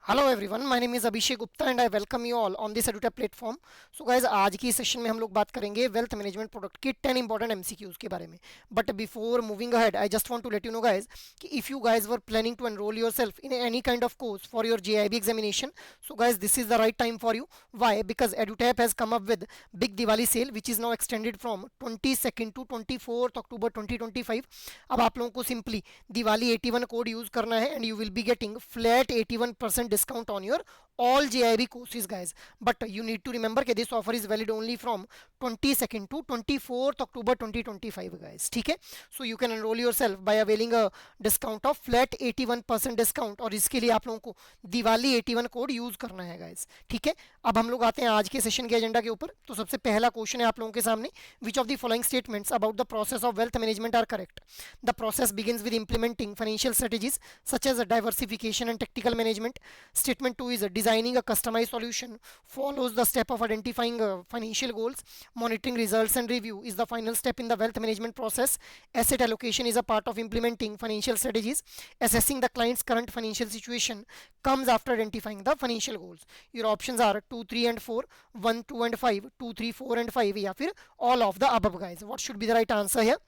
Hello everyone, my name is Abhishek Gupta and I welcome you all on this edutech platform. So guys, आज की session में हम लोग बात करेंगे वेल्थ मैनेजमेंट प्रोडक्ट की 10 इंपॉर्टेंट एमसीक्यूज के बारे में। But before moving ahead, I just want to let you know guys कि if you guys were planning to enroll yourself in any kind of course for your JAIIB examination, so guys this is the right time for you. Why? Because Edutap has come up with big Diwali sale which is now extended from 22 to 24 October 2025। अब आप लोगों को simply Diwali 81 code use करना है and you will be getting flat 81% discount on your all JIB courses guys, but you need to remember that this offer is valid only from 22nd to 24th October 2025 guys. ठीक है, so you can enroll yourself by availing a discount of flat 81% discount और इसके लिए आप लोगों को Diwali 81 code use करना है guys. ठीक है, अब हम लोग आते हैं आज के सेशन के एजेंडा के ऊपर। तो सबसे पहला क्वेश्चन है आप लोगों के सामने, which of the following statements about the process of wealth management are correct? The process begins with implementing financial strategies such as diversification and tactical management. Statement 2 is designing a customized solution follows the step of identifying financial goals. Monitoring results and review is the final step in the wealth management process. Asset allocation is a part of implementing financial strategies. Assessing the client's current financial situation comes after identifying the financial goals. Your options are 2 3 and 4, 1 2 and 5, 2 3 4 and 5 या फिर all of the above guys. What should be the right answer here?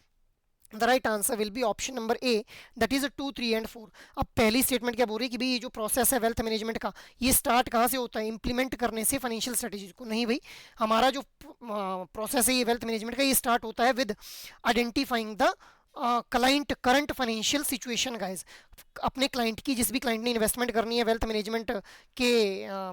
The right answer will be option number A, that is 2 3 and 4। अब पहली statement क्या बोल रही है कि भाई ये जो प्रोसेस है वेल्थ मैनेजमेंट का, ये स्टार्ट कहाँ से होता है? इंप्लीमेंट करने से फाइनेंशियल स्ट्रेटेजीज को। नहीं भाई, हमारा जो प्रोसेस है ये वेल्थ मैनेजमेंट का, ये स्टार्ट होता है with identifying the client current financial situation guys. अपने क्लाइंट की, जिस भी क्लाइंट ने इन्वेस्टमेंट करनी है वेल्थ मैनेजमेंट के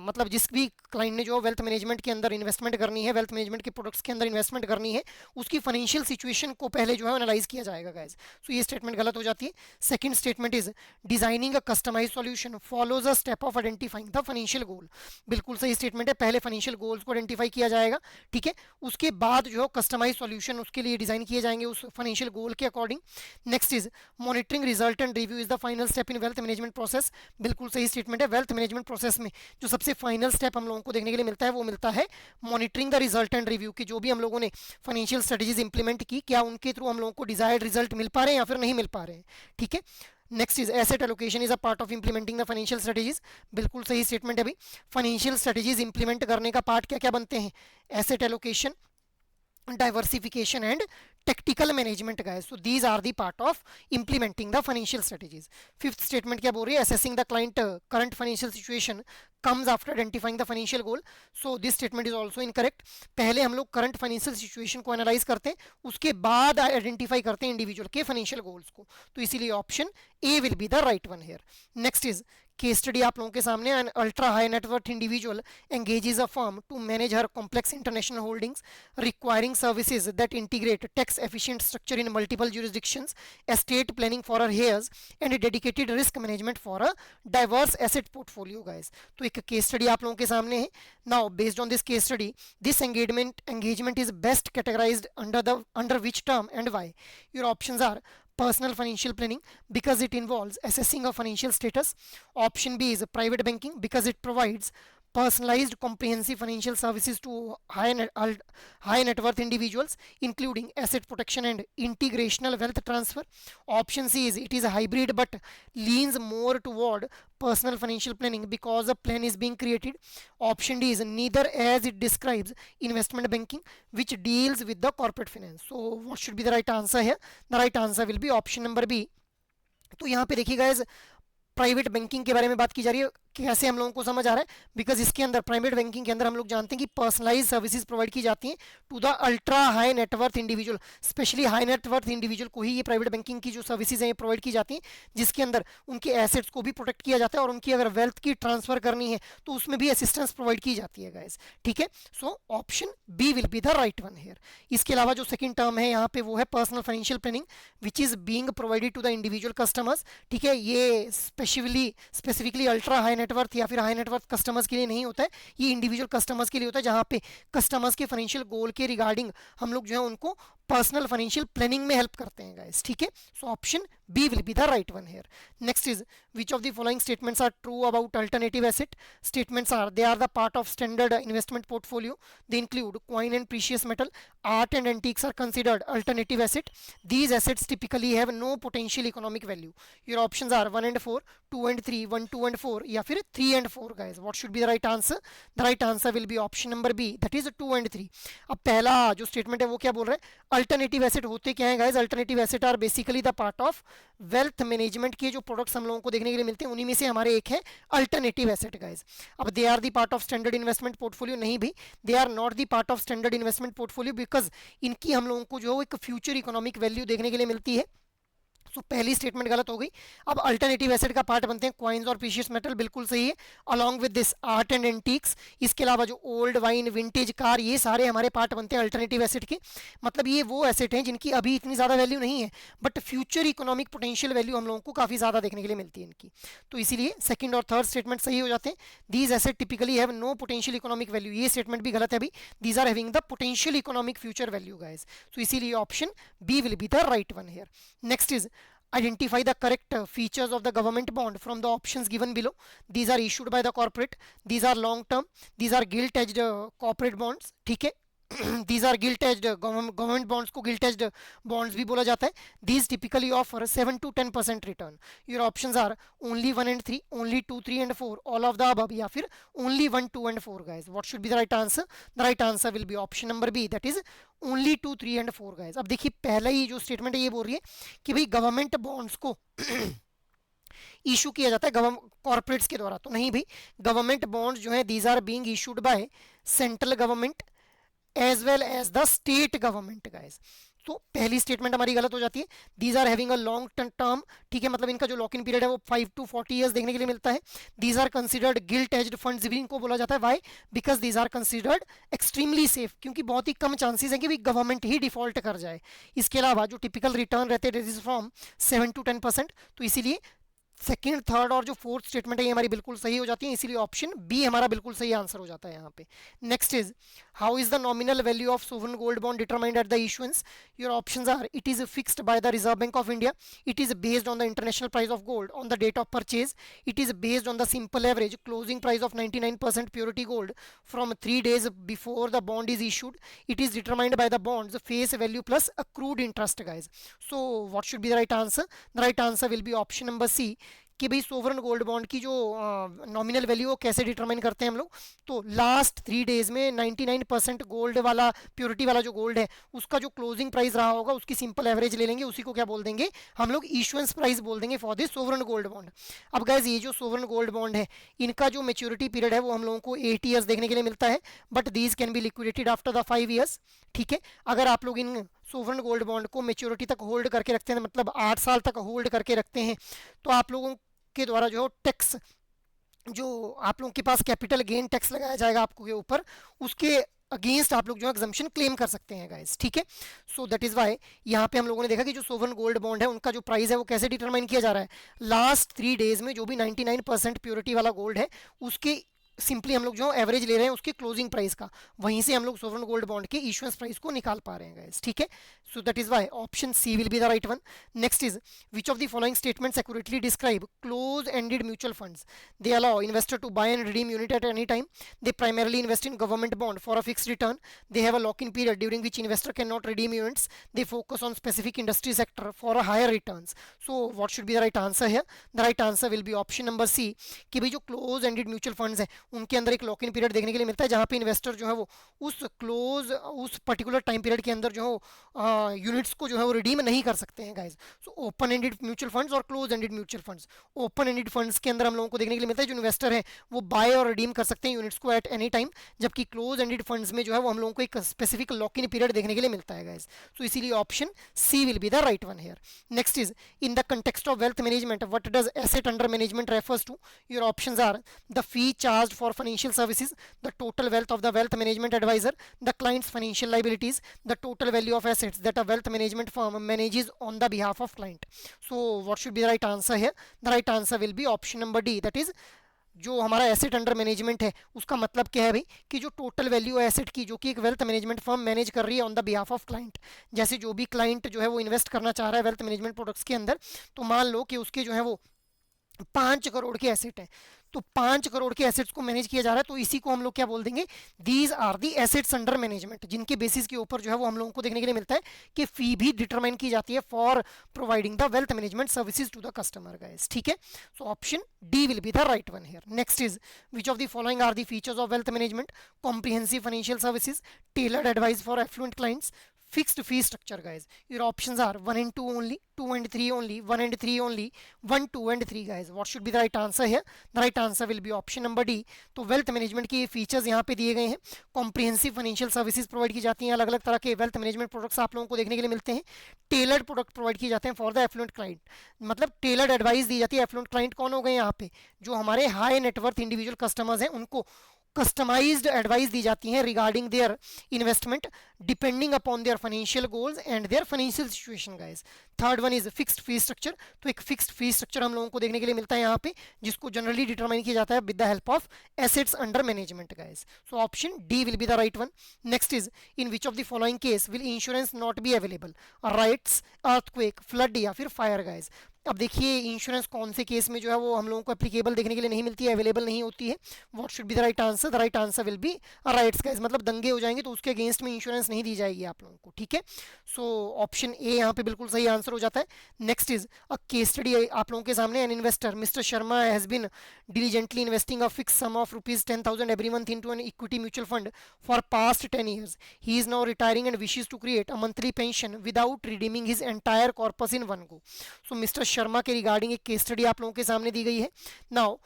मतलब जिस भी क्लाइंट ने जो वेल्थ मैनेजमेंट के अंदर इन्वेस्टमेंट करनी है, वेल्थ मैनेजमेंट के प्रोडक्ट्स के अंदर इन्वेस्टमेंट करनी है, उसकी फाइनेंशियल सिचुएशन को पहले जो है एनालाइज किया जाएगा गाइज। सो ये स्टेटमेंट गलत हो जाती है। Second statement is designing a customize solution follows a step of identifying the financial goal. बिल्कुल सही स्टेटमेंट है, पहले फाइनेंशियल गोल्स को आइडेंटिफाई किया जाएगा, ठीक है, उसके बाद जो कस्टमाइज सॉल्यूशन उसके लिए डिजाइन किए जाएंगे उस फाइनेंशियल गोल के according. Next is monitoring result and review is the final step in wealth management process. बिल्कुल सही स्टेटमेंट है। वेल्थ मैनेजमेंट प्रोसेस में जो सबसे फाइनल स्टेप हम लोगों को देखने के लिए मिलता है वो मिलता है monitoring the result and review, कि जो भी हम लोगों ने फाइनेंशियल स्ट्रेटेजीज इंप्लीमेंट की, क्या उनके थ्रू हम लोगों को डिजायर्ड रिजल्ट मिल पा रहे हैं या फिर नहीं मिल पा रहे हैं। ठीक है, next is asset allocation is a part of implementing the financial strategies. बिल्कुल सही स्टेटमेंट है भाई, फाइनेंशियल स्ट्रेटेजीज इंप्लीमेंट करने का पार्ट क्या क्या बनते हैं? Asset allocation, diversification and tactical management guys. So these are the part of implementing the financial strategies. Fifth statement क्या बोल रही है? Assessing the client current financial situation comes after identifying the financial goal. So this statement is also incorrect. पहले हम लोग current financial situation को analyze करते हैं, उसके बाद identify करते हैं individual के financial goals को। तो इसीलिए option A will be the right one here. Next is case study आप लोगों के सामने। An ultra high net worth individual engages a firm to manage her complex international holdings, requiring services that integrate tax efficient structure in multiple jurisdictions, estate planning for her heirs, and dedicated risk management for a diverse asset portfolio guys. तो एक case study आप लोगों के सामने है। Now based on this case study, this engagement is best categorized under which term and why? Your options are personal financial planning because it involves assessing a financial status. Option B is private banking because it provides personalized comprehensive financial services to high net worth individuals including asset protection and integrational wealth transfer. Option C is it is a hybrid but leans more toward personal financial planning because a plan is being created. Option D is neither as it describes investment banking which deals with the corporate finance. So what should be the right answer here? The right answer will be option number B. तो यहाँ पे देखिए guys, private banking के बारे में बात की जा रही है। कैसे हम लोगों को समझ आ रहा है? बिकॉज इसके अंदर प्राइवेट बैंकिंग के अंदर हम लोग जानते हैं कि पर्सनलाइज सर्विसेज प्रोवाइड की जाती हैं to the ultra high net worth individual. Specially high net worth individual को ही ये प्राइवेट बैंकिंग की जो सर्विसेज हैं ये प्रोवाइड की जाती हैं, जिसके अंदर उनके एसेट्स को भी प्रोटेक्ट किया जाता है और उनकी अगर वेल्थ की ट्रांसफर करनी है तो उसमें भी असिस्टेंस प्रोवाइड की जाती है गाइज। ठीक है, so option B will be the right one here. इसके अलावा जो सेकंड टर्म है यहाँ पे वो है personal financial planning which is being provided to the individual customers. ठीक है, ये स्पेसिफिकली अल्ट्रा हाई नेटवर्थ या फिर हाई नेटवर्थ कस्टमर्स के लिए नहीं होता है, ये इंडिविजुअल कस्टमर्स के लिए होता है, जहाँ पे कस्टमर्स के फाइनेंशियल गोल के रिगार्डिंग हम लोग जो है उनको पर्सनल फाइनेंशियल प्लानिंग में हेल्प करते हैं गाइस, ठीक है। So option B will be the right one here. Next is which of the following statements are true about alternative asset? Statements are they are the part of standard investment portfolio, they include coin and precious metal, art and antiques are considered alternative asset, these assets typically have no potential economic value. Your options are 1 and 4, 2 and 3, 1, 2 and 4 या फिर 3 and 4 guys. What should be the right answer? The right answer will be option number B, that is 2 and 3. अब पहला जो statement है वो क्या बोल रहा है? अल्टरनेटिव एसेट होते क्या है guys? Alternative asset are basically the part of wealth management के जो प्रोडक्ट्स हम लोगों को देखने के लिए मिलते हैं उन्हीं में से हमारे एक है अल्टरनेटिव एसेट गाइस। अब they are the part of standard investment portfolio, नहीं भी, they are not the part of standard investment portfolio because इनकी हम लोगों को जो एक फ्यूचर इकोनॉमिक वैल्यू देखने के लिए मिलती है। तो पहली स्टेटमेंट गलत हो गई। अब अल्टरनेटिव एसेट का पार्ट बनते हैं कॉइन्स और प्रीशियस मेटल, बिल्कुल सही है। Along with this art and antiques, इसके अलावा जो ओल्ड वाइन, विंटेज कार, ये सारे हमारे पार्ट बनते हैं अल्टरनेटिव एसेट के। मतलब ये वो एसेट हैं जिनकी अभी इतनी ज़्यादा वैल्यू नहीं है but future economic potential value हम लोगों को काफ़ी ज़्यादा देखने के लिए मिलती है इनकी। तो इसीलिए सेकंड और थर्ड स्टेटमेंट सही हो जाते हैं। These asset typically have no potential economic value, ये स्टेटमेंट भी गलत है अभी। These are having the potential economic future value guys. तो इसीलिए option B will be the right one here. Next is identify the correct features of the government bond from the options given below. These are issued by the corporate, these are long term, these are gilt edged corporate bonds, ठीक है। these are gilt edged government bonds को gilt edged bonds भी बोला जाता है। these typically offer 7 to 10% return. your options are only 1 and 3, only 2, 3 and 4, all of the above या फिर only 1, 2 and 4 guys. what should be the right answer? the right answer will be option number B, that is only 2, 3 and 4 guys. अब देखिए पहला ही जो statement है ये बोल रही है कि भाई गवर्नमेंट बॉन्ड्स को इशू किया जाता है कॉर्पोरेट्स के द्वारा, तो नहीं भाई, गवर्नमेंट बॉन्ड्स जो है these are being issued by central government as well as the state government guys. तो पहली स्टेटमेंट हमारी गलत हो जाती है। These are having a long term, ठीक है, मतलब इनका जो लॉक इन पीरियड है वो 5 to 40 ईयर्स देखने के लिए मिलता है। These are considered gilt edged funds भी इनको बोला जाता है। Why? Because these are considered extremely safe, क्योंकि बहुत ही कम चांसेस है कि भी गवर्नमेंट ही डिफॉल्ट कर जाए। इसके अलावा जो टिपिकल रिटर्न रहते हैं फ्रॉम 7 to 10%, तो इसीलिए सेकंड, थर्ड और जो फोर्थ स्टेटमेंट है ये हमारी बिल्कुल सही हो जाती है। इसीलिए ऑप्शन बी हमारा बिल्कुल सही आंसर हो जाता है यहाँ पे। Next is how is the nominal value of sovereign gold bond determined at the issuance? Your options are it is fixed by the Reserve Bank of India, it is based on the international price of gold on the date of purchase, it is based on the simple average closing price of 99% purity gold from 3 days before the bond is issued, it is determined by the bonds face value plus accrued interest guys. So what should be the right answer? The right answer will be option number C, कि भाई sovereign gold bond की जो nominal value कैसे determine करते हैं हम लोग। तो लास्ट 3 days में 99% गोल्ड वाला, प्योरिटी वाला जो गोल्ड है उसका जो क्लोजिंग प्राइस रहा होगा उसकी सिंपल एवरेज ले लेंगे, उसी को क्या बोल देंगे हम लोग? इशुएंस प्राइस बोल देंगे for this sovereign gold bond. अब गाइज ये जो सोवरेन गोल्ड बॉन्ड है इनका जो मेच्योरिटी पीरियड है वो हम लोगों को 8 ईयर्स देखने के लिए मिलता है, but these can be liquidated after the 5 years, ठीक है। अगर आप लोग इन सोवरेन गोल्ड बॉन्ड को मेच्योरिटी तक होल्ड करके रखते हैं, मतलब 8 साल तक होल्ड करके रखते हैं, तो आप लोगों के द्वारा जो टैक्स, जो आप लोगों के पास कैपिटल गेन टैक्स लगाया जाएगा आपको के ऊपर, उसके अगेंस्ट आप लोग जो एग्जम्पशन क्लेम कर सकते हैं गाइस, ठीक है। सो दैट इज वाई यहाँ पे हम लोगों ने देखा कि जो सोवरेन गोल्ड बॉन्ड है उनका जो प्राइस है वो कैसे डिटरमाइन किया जा रहा है? लास्ट 3 days में जो भी 99% प्योरिटी वाला गोल्ड है उसके सिंपली हम लोग जो एवरेज ले रहे हैं उसके क्लोजिंग प्राइस का, वहीं से हम लोग सोवरेन गोल्ड बॉन्ड के इशुएंस प्राइस को निकाल पा रहे हैं गाइस, ठीक है। So that is why option C will be the right one. Next is which of the following statements accurately describe close ended mutual funds? They allow investor to buy and redeem unit at any time, they primarily invest in government bond for a fixed return, they have a lock in period during which investor can not redeem units, they focus on specific industry sector for a higher returns. So what should be the right answer है? The right answer will be option number C, कि भाई जो close ended mutual funds है उनके अंदर एक lock in period देखने के लिए मिलता है जहां पे इन्वेस्टर जो है वो उस पर्टिकुलर टाइम पीरियड के अंदर जो है यूनिट्स को जो है वो रिडीम नहीं कर सकते हैं guys. So open ended mutual funds और close ended mutual funds, open ended funds के अंदर हम लोगों को देखने के लिए मिलता है जो इन्वेस्टर है वो बाय और रिडीम कर सकते हैं यूनिट्स को एट एनी टाइम, जबकि क्लोज एंडेड फंड्स में जो है वो हम लोगों को एक स्पेसिफिक लॉक इन पीरियड देखने के लिए मिलता है गाइस। सो इसीलिए option C will be the right one here. Next is in the context of wealth management what does asset under management refers to? Your options are the fee charged for financial services, the total wealth of the wealth management advisor, the client's financial liabilities, the total value of assets that a wealth management firm manages on the behalf of client. So what should be the right answer here? The right answer will be option number D, that is जो हमारा asset under management है उसका मतलब क्या है भाई कि जो टोटल वैल्यू है एसेट की जो कि एक वेल्थ मैनेजमेंट फर्म मैनेज कर रही है on the behalf of client. जैसे जो भी क्लाइंट जो है वो इन्वेस्ट करना चाह रहा है वेल्थ मैनेजमेंट प्रोडक्ट्स के अंदर, तो मान लो कि उसके जो है वो 5 करोड़ के एसेट है, तो 5 करोड़ के एसेट्स को मैनेज किया जा रहा है, तो इसी को हम लोग क्या बोल देंगे, these are the assets under management, जिनके बेसिस के ऊपर जो है वो हम लोगों को देखने के लिए मिलता है कि फी भी डिटरमाइन की जाती है for providing the wealth management services to the customer guys. ठीक है, so option D will be the right one here. Next is which of the following are the features of wealth management, comprehensive financial services, tailored advice for affluent clients, fixed fee structure guys. Your options are 1 and 2 only, 2 and 3 only, 1 and 3 only, 1 2 and 3 guys. What should be the right answer here? The right answer will be option number D. तो wealth management के features यहाँ पे दिए गए हैं, comprehensive financial services provide की जाती हैं, अलग अलग तरह के वेल्थ मैनेजमेंट प्रोडक्ट्स आप लोगों को देखने के लिए मिलते हैं, टेलर्ड प्रोडक्ट प्रोवाइड किए जाते हैं फॉर द एफ्लुएंट क्लाइंट, मतलब टेलर्ड एडवाइस दी जाती है। एफ्लुएंट क्लाइंट कौन हो गए यहाँ पे, जो हमारे हाई नेटवर्थ इंडिविजुअल कस्टमर्स हैं उनको कस्टमाइज्ड एडवाइस दी जाती है regarding their investment depending upon their financial goals and there financial situation guys. Third one is fixed fee structure, तो एक फिक्स्ड फी स्ट्रक्चर हम लोगों को देखने के लिए मिलता है यहाँ पे, जिसको जनरली डिटरमाइन किया जाता है with the help of assets under management guys. So option D will be the right one. Next is in which of the following case will insurance not be available, rights, earthquake, flood या फिर fire guys. अब देखिए insurance कौन से case में जो है वो हम लोगों को एप्लीकेबल देखने के लिए नहीं मिलती है, अवेलेबल नहीं होती है। What should be the right answer? The right answer will B rights guys, मतलब दंगे हो जाएंगे तो उसके अगेंस्ट में इंश्योरेंस नहीं दी जाएगी आप लोगों को। ठीक है, सो ऑप्शन ए यहाँ पे बिल्कुल सही आंसर हो जाता है। Next is a case study आप लोगों के सामने, an investor mister Sharma has been diligently investing a fixed sum of rupees 10,000 every month into an equity mutual fund for past 10 years. He is now retiring and wishes to create a monthly pension without redeeming his entire corpus in one go. So Mr. Sharma के regarding एक case study आप लोगों के सामने दी गई है। Now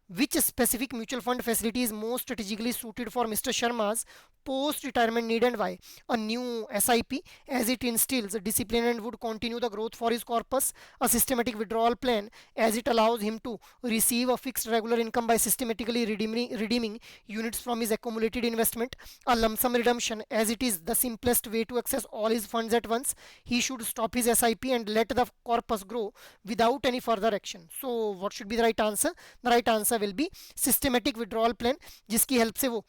which specific mutual fund facility is most strategically suited for Mr. Sharma's post retirement need and why? A new SIP as it instills discipline and would continue the growth for his corpus, a systematic withdrawal plan as it allows him to receive a fixed regular income by systematically redeeming units from his accumulated investment, a lump sum redemption as it is the simplest way to access all his funds at once. He should stop his SIP and let the corpus grow without any further action. So what should be the right answer? The right answer will be systematic withdrawal plan, जिसकी help से वो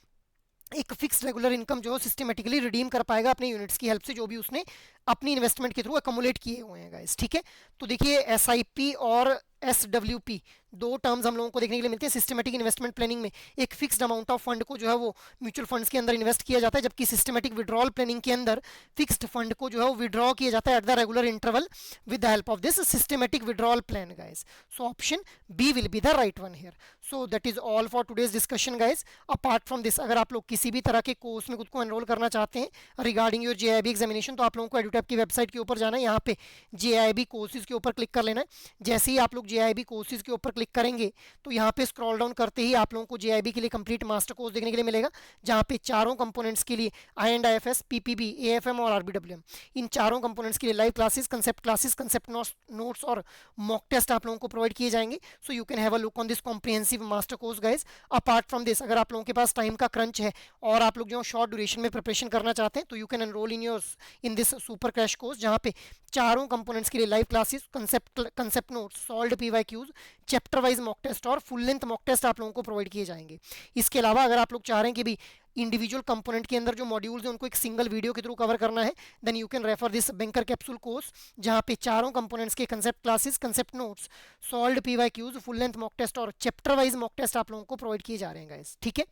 एक fix regular income जो systematically redeem कर पाएगा अपने units की help से, जो भी उसने अपनी इन्वेस्टमेंट के थ्रू अकोमुलेट किए हुए हैं गाइस। ठीक है, तो देखिए एसआईपी और एसडब्ल्यूपी दो टर्म्स हम लोगों को देखने के लिए मिलते हैं। सिस्टमेटिक इन्वेस्टमेंट प्लानिंग में एक फिक्स्ड अमाउंट ऑफ फंड को जो है वो म्यूचुअल फंड्स के अंदर इन्वेस्ट किया जाता है, जबकि सिस्टमेटिक विड्रॉल प्लानिंग के अंदर फिक्स्ड फंड को जो है वो विड्रॉ किया जाता है at the regular interval with the help of this systematic withdrawal plan guys. So option B will be the right one here. So that is all for today's discussion guys. Apart from this, अगर आप लोग किसी भी तरह के course में खुद को एनरोल करना चाहते हैं रिगार्डिंग योर जेआईबी एग्जामिनेशन, तो आप लोगों को एडुटैप की वेबसाइट के ऊपर जाना है, यहाँ पे जेआईबी कोर्सेज के ऊपर क्लिक कर लेना है। जैसे ही आप लोग जेआईबी कोर्सेज के ऊपर क्लिक करेंगे तो यहाँ पे स्क्रॉल डाउन करते ही आप लोगों को जेआईबी के लिए कंप्लीट मास्टर कोर्स देखने के लिए मिलेगा, जहाँ पे चारों कंपोनेंट्स के लिए IND-IFS, PPB, AFM और RBWM, इन चारों कंपोनेंट्स के लिए लाइव क्लासेस, कंसेप्ट नोट्स और मॉक टेस्ट आप लोगों को प्रोवाइड किए जाएंगे। सो you can have a look on this comprehensive master course guys. Apart from this, अगर आप लोगों के पास टाइम का क्रंच है और आप लोग जो शॉर्ट ड्यूरेशन में प्रिपरेशन करना चाहते हैं, तो you can enrol in this super crash course, जहाँ पे चारों कंपोनेंट्स के लिए live classes, concept notes, solved PYQs, chapter wise mock test और फुल लेंथ मॉक टेस्ट आप लोगों को प्रोवाइड किए जाएंगे। इसके अलावा अगर आप लोग चाह रहे हैं कि भी इंडिविजुअल कंपोनेंट के अंदर जो मॉड्यूल्स हैं उनको एक सिंगल वीडियो के थ्रू कवर करना है, then you can refer this banker capsule course, जहां पे चारों कंपोनेंट्स के concept classes, concept notes, solved PYQs, full length mock test और चैप्टर वाइज मॉक टेस्ट आप लोगों को प्रोवाइड किए जा रहे हैं गाइस। ठीक है,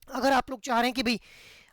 अगर आप लोग चाह रहे हैं कि भाई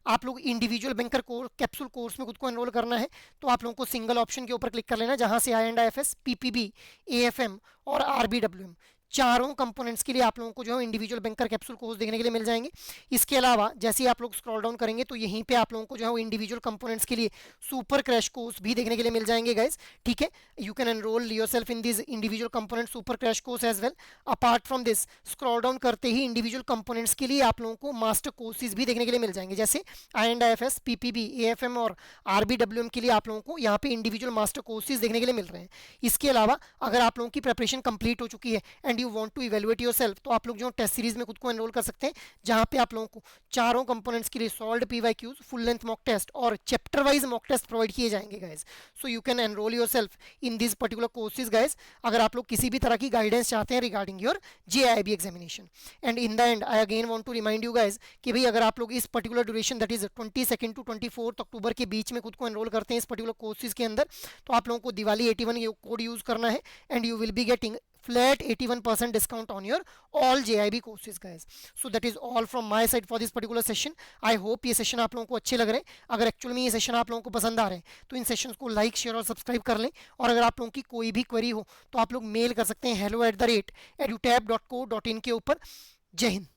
आप लोग individual banker course capsule course में खुद को एनरोल करना है, तो आप लोगों को सिंगल ऑप्शन के ऊपर क्लिक कर लेना, जहां से IND-IFS, PPB, AFM और RBWM चारों कंपोनेंट्स के लिए आप लोगों को जो है इंडिविजुअल बैंकर कैप्सूल कोर्स देखने के लिए मिल जाएंगे। इसके अलावा जैसे ही आप लोग स्क्रॉल डाउन करेंगे तो यहीं पे आप लोगों को जो है वो इंडिविजुअल कंपोनेंट्स के लिए सुपर क्रैश कोर्स भी देखने के लिए मिल जाएंगे गाइस। ठीक है, you can enrol yourself in this individual component super crash course as well. Apart from this, scroll down करते ही इंडिविजुअल कंपोनेंट्स के लिए आप लोगों को मास्टर कोर्सेज भी देखने के लिए मिल जाएंगे, जैसे IND-IFS, PPB, AFM और RBWM के लिए आप लोगों को यहाँ पे इंडिविजुअल मास्टर कोर्सेज देखने के लिए मिल रहे हैं। इसके अलावा अगर आप लोगों की प्रिपरेशन कंप्लीट हो चुकी है and and you want to evaluate yourself, तो आप लोग जो टेस्ट सीरीज में खुद को एनरोल कर सकते हैं, जहां पे आप लोगों को चारों कंपोनेंट्स के लिए solve PYQs, full length mock test और chapter wise mock test provide किए जाएंगे guys. So you can enrol yourself in this particular courses guys, अगर आप लोग किसी भी तरह की गाइडेंस चाहते हैं regarding your JAIIB examination. And in the end I again want to remind you guys कि भाई अगर आप लोग इस particular duration that is 22 to 24 October के बीच में खुद को एनरोल करते हैं इस पर्टिकुलर कोर्सेज के अंदर, तो आप लोगों को दिवाली 81 कोड यूज करना है and you will be getting flat 81% discount on your all JIB courses guys. So that is all from my side for this particular session. I hope ये सेशन आप लोगों को अच्छे लग रहे हैं। अगर एक्चुअल में ये सेशन आप लोगों को पसंद आ रहे हैं तो इन सेशंस को लाइक शेयर और सब्सक्राइब कर लें, और अगर आप लोगों की कोई भी क्वेरी हो तो आप लोग मेल कर सकते हैं hello@edutab.co.in के ऊपर। जय हिंद।